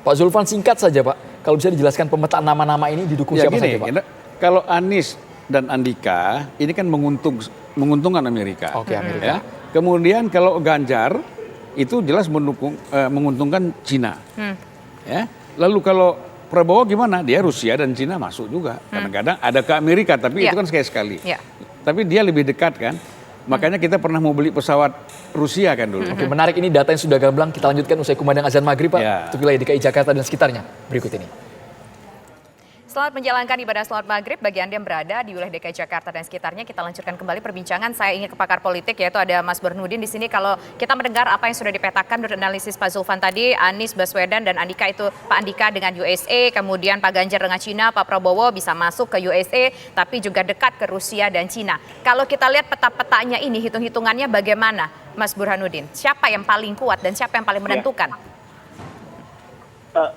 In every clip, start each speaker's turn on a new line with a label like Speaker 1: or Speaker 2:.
Speaker 1: Pak Zulfan, singkat saja Pak, kalau bisa dijelaskan pemetaan nama-nama ini didukung siapa saja Pak?
Speaker 2: Kalau Anies dan Andika ini kan menguntungkan Amerika.
Speaker 1: Oke, Amerika.
Speaker 2: Ya. Kemudian kalau Ganjar itu jelas menguntungkan Cina. Ya. Lalu kalau Prabowo gimana? Dia Rusia dan Cina masuk juga. Kadang-kadang ada ke Amerika, tapi itu kan sekali-sekali. Tapi dia lebih dekat kan. Makanya kita pernah mau beli pesawat Rusia kan dulu.
Speaker 1: Oke, menarik, ini data yang sudah gamblang. Kita lanjutkan usai kumandang azan maghrib Pak. Untuk wilayah DKI Jakarta dan sekitarnya. Berikut ini.
Speaker 3: Selamat menjalankan ibadah sholat maghrib bagi Anda yang berada di wilayah DKI Jakarta dan sekitarnya. Kita lanjutkan kembali perbincangan. Saya ingin ke pakar politik, yaitu ada Mas Burhanuddin di sini. Kalau kita mendengar apa yang sudah dipetakan menurut analisis Pak Zulfan tadi, Anies Baswedan dan Andika itu, Pak Andika dengan USA, kemudian Pak Ganjar dengan Cina, Pak Prabowo bisa masuk ke USA, tapi juga dekat ke Rusia dan Cina. Kalau kita lihat peta-petanya ini, hitung-hitungannya bagaimana, Mas Burhanuddin? Siapa yang paling kuat dan siapa yang paling menentukan?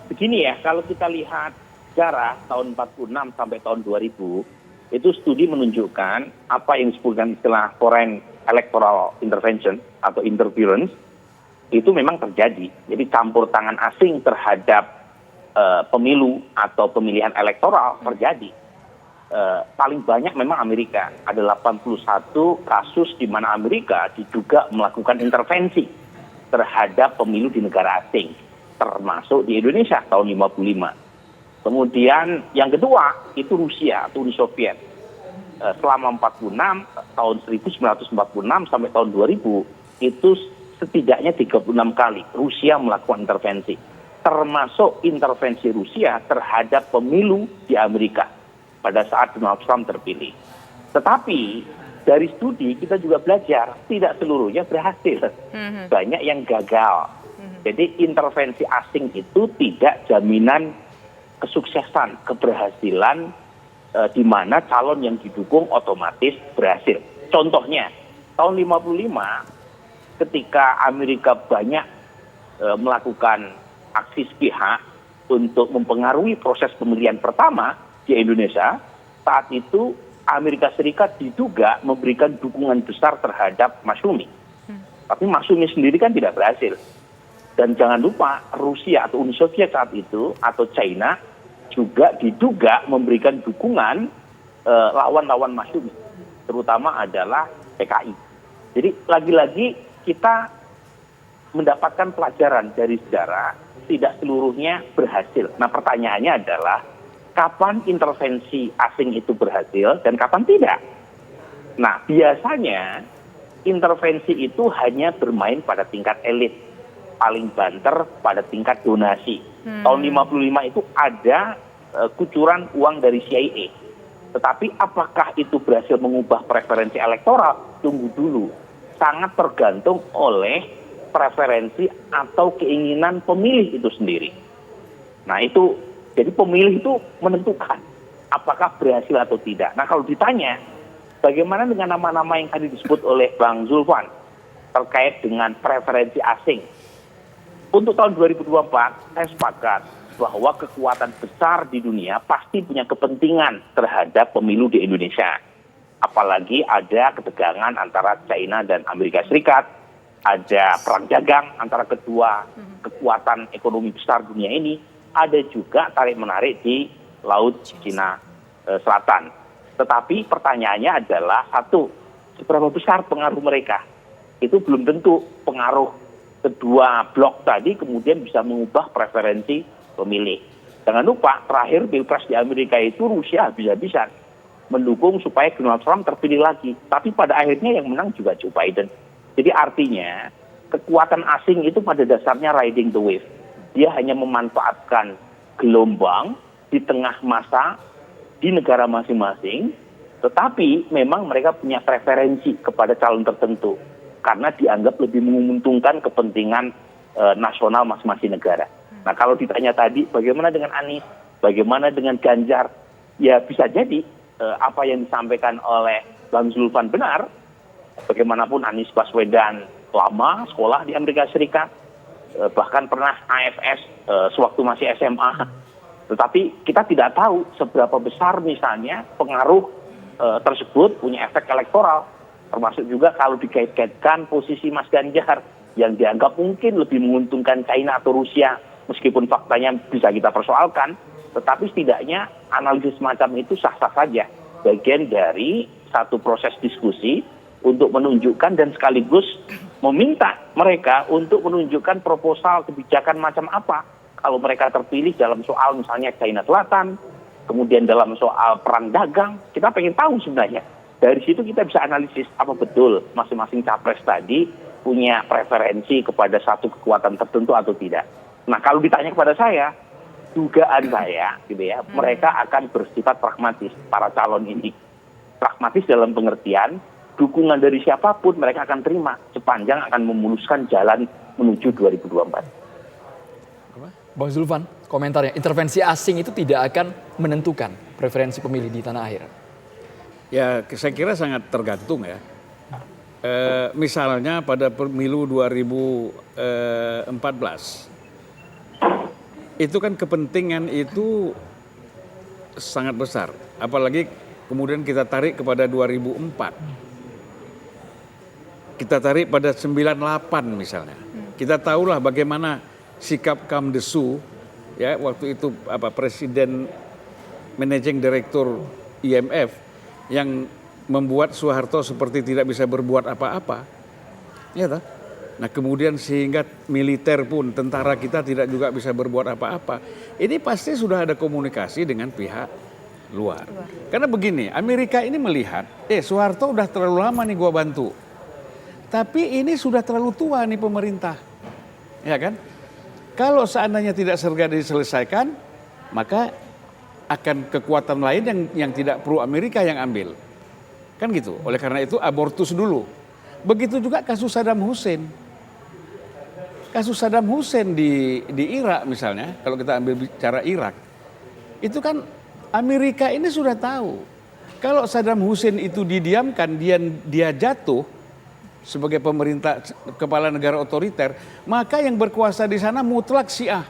Speaker 4: Begini ya, kalau kita lihat sejarah tahun 46 sampai tahun 2000, itu studi menunjukkan apa yang disebutkan istilah foreign electoral intervention atau interference itu memang terjadi. Jadi campur tangan asing terhadap pemilu atau pemilihan elektoral terjadi. Paling banyak memang Amerika. Ada 81 kasus di mana Amerika diduga melakukan intervensi terhadap pemilu di negara asing, termasuk di Indonesia tahun 55. Kemudian yang kedua itu Rusia atau Uni Soviet. Selama 46, tahun 1946 sampai tahun 2000, itu setidaknya 36 kali Rusia melakukan intervensi. Termasuk intervensi Rusia terhadap pemilu di Amerika pada saat Donald Trump terpilih. Tetapi dari studi kita juga belajar tidak seluruhnya berhasil. Banyak yang gagal. Jadi intervensi asing itu tidak jaminan kesuksesan, keberhasilan di mana calon yang didukung otomatis berhasil. Contohnya, tahun 55 ketika Amerika banyak melakukan aksi sepihak untuk mempengaruhi proses pemilihan pertama di Indonesia, saat itu Amerika Serikat diduga memberikan dukungan besar terhadap Masyumi. Tapi Masyumi sendiri kan tidak berhasil. Dan jangan lupa Rusia atau Uni Soviet saat itu atau China juga diduga memberikan dukungan lawan-lawan Masyumi, terutama adalah PKI. Jadi lagi-lagi kita mendapatkan pelajaran dari sejarah, tidak seluruhnya berhasil. Nah pertanyaannya adalah kapan intervensi asing itu berhasil dan kapan tidak? Nah biasanya intervensi itu hanya bermain pada tingkat elit, paling banter pada tingkat donasi. Tahun 55 itu ada kucuran uang dari CIA. Tetapi apakah itu berhasil mengubah preferensi elektoral? Tunggu dulu. Sangat tergantung oleh preferensi atau keinginan pemilih itu sendiri. Nah itu, jadi pemilih itu menentukan apakah berhasil atau tidak. Nah kalau ditanya, bagaimana dengan nama-nama yang tadi disebut oleh Bang Zulfan terkait dengan preferensi asing? Untuk tahun 2024, saya sepakat bahwa kekuatan besar di dunia pasti punya kepentingan terhadap pemilu di Indonesia. Apalagi ada ketegangan antara China dan Amerika Serikat, ada perang dagang antara kedua kekuatan ekonomi besar dunia ini, ada juga tarik-menarik di Laut Cina Selatan. Tetapi pertanyaannya adalah, satu, seberapa besar pengaruh mereka? Itu belum tentu pengaruh kedua blok tadi kemudian bisa mengubah preferensi pemilih. Jangan lupa, terakhir Pilpres di Amerika itu Rusia habis-habisan mendukung supaya Donald Trump terpilih lagi. Tapi pada akhirnya yang menang juga Joe Biden. Jadi artinya, kekuatan asing itu pada dasarnya riding the wave. Dia hanya memanfaatkan gelombang di tengah masa di negara masing-masing, tetapi memang mereka punya preferensi kepada calon tertentu karena dianggap lebih menguntungkan kepentingan nasional masing-masing negara. Nah kalau ditanya tadi bagaimana dengan Anies, bagaimana dengan Ganjar, ya bisa jadi apa yang disampaikan oleh Bang Zulfan benar. Bagaimanapun Anies Baswedan lama sekolah di Amerika Serikat, bahkan pernah AFS sewaktu masih SMA. Tetapi kita tidak tahu seberapa besar misalnya pengaruh tersebut punya efek elektoral. Termasuk juga kalau dikait-kaitkan posisi Mas Ganjar yang dianggap mungkin lebih menguntungkan China atau Rusia meskipun faktanya bisa kita persoalkan, tetapi setidaknya analisis semacam itu sah-sah saja. Bagian dari satu proses diskusi untuk menunjukkan dan sekaligus meminta mereka untuk menunjukkan proposal kebijakan macam apa. Kalau mereka terpilih dalam soal misalnya China Selatan, kemudian dalam soal perang dagang, kita pengen tahu sebenarnya. Dari situ kita bisa analisis apa betul masing-masing capres tadi punya preferensi kepada satu kekuatan tertentu atau tidak. Nah, kalau ditanya kepada saya, dugaan saya gitu ya, mereka akan bersifat pragmatis, para calon ini. Pragmatis dalam pengertian dukungan dari siapapun mereka akan terima sepanjang akan memuluskan jalan menuju 2024.
Speaker 1: Bang Zulfan, komentarnya, intervensi asing itu tidak akan menentukan preferensi pemilih di tanah air.
Speaker 2: Ya, saya kira sangat tergantung ya. Misalnya pada pemilu 2014, itu kan kepentingan itu sangat besar. Apalagi kemudian kita tarik kepada 2004. Kita tarik pada 98 misalnya. Kita tahulah bagaimana sikap Kamdesu ya waktu itu Presiden Managing Director IMF yang membuat Soeharto seperti tidak bisa berbuat apa-apa. Ya toh? Nah, kemudian sehingga militer pun tentara kita tidak juga bisa berbuat apa-apa. Ini pasti sudah ada komunikasi dengan pihak luar. Karena begini, Amerika ini melihat, Soeharto udah terlalu lama nih gua bantu. Tapi ini sudah terlalu tua nih pemerintah. Ya kan? Kalau seandainya tidak segera diselesaikan, maka akan kekuatan lain yang tidak perlu Amerika yang ambil. Kan gitu. Oleh karena itu abortus dulu. Begitu juga kasus Saddam Hussein. Kasus Saddam Hussein di Irak misalnya, kalau kita ambil bicara Irak, itu kan Amerika ini sudah tahu. Kalau Saddam Hussein itu didiamkan, dia jatuh sebagai pemerintah kepala negara otoriter, maka yang berkuasa di sana mutlak Syiah.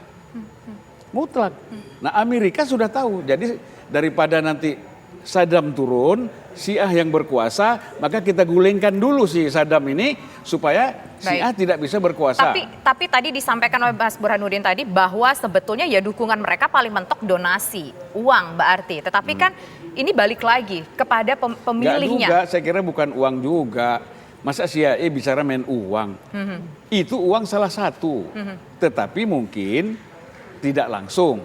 Speaker 2: Mutlak. Nah, Amerika sudah tahu. Jadi daripada nanti Saddam turun, Syiah yang berkuasa, maka kita gulingkan dulu si Saddam ini supaya Syiah tidak bisa berkuasa.
Speaker 3: Tapi tadi disampaikan oleh Mas Burhanuddin tadi bahwa sebetulnya ya dukungan mereka paling mentok donasi, uang Mbak Arti. Tetapi kan ini balik lagi kepada pemilihnya.
Speaker 2: Enggak juga, saya kira bukan uang juga. Masa CIA bicara main uang? Itu uang salah satu. Tetapi mungkin tidak langsung.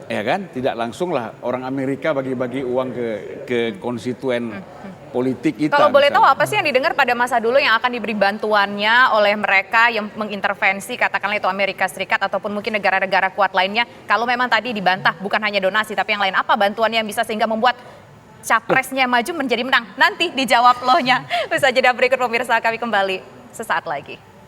Speaker 2: Ya kan? Tidak langsung lah orang Amerika bagi-bagi uang ke konstituen politik kita.
Speaker 3: Kalau boleh tahu apa sih yang didengar pada masa dulu yang akan diberi bantuannya oleh mereka yang mengintervensi, katakanlah itu Amerika Serikat ataupun mungkin negara-negara kuat lainnya. Kalau memang tadi dibantah bukan hanya donasi tapi yang lain, apa bantuannya yang bisa sehingga membuat capresnya maju menjadi menang? Nanti dijawab lohnya. Usaha jeda berikut pemirsa, kami kembali sesaat lagi.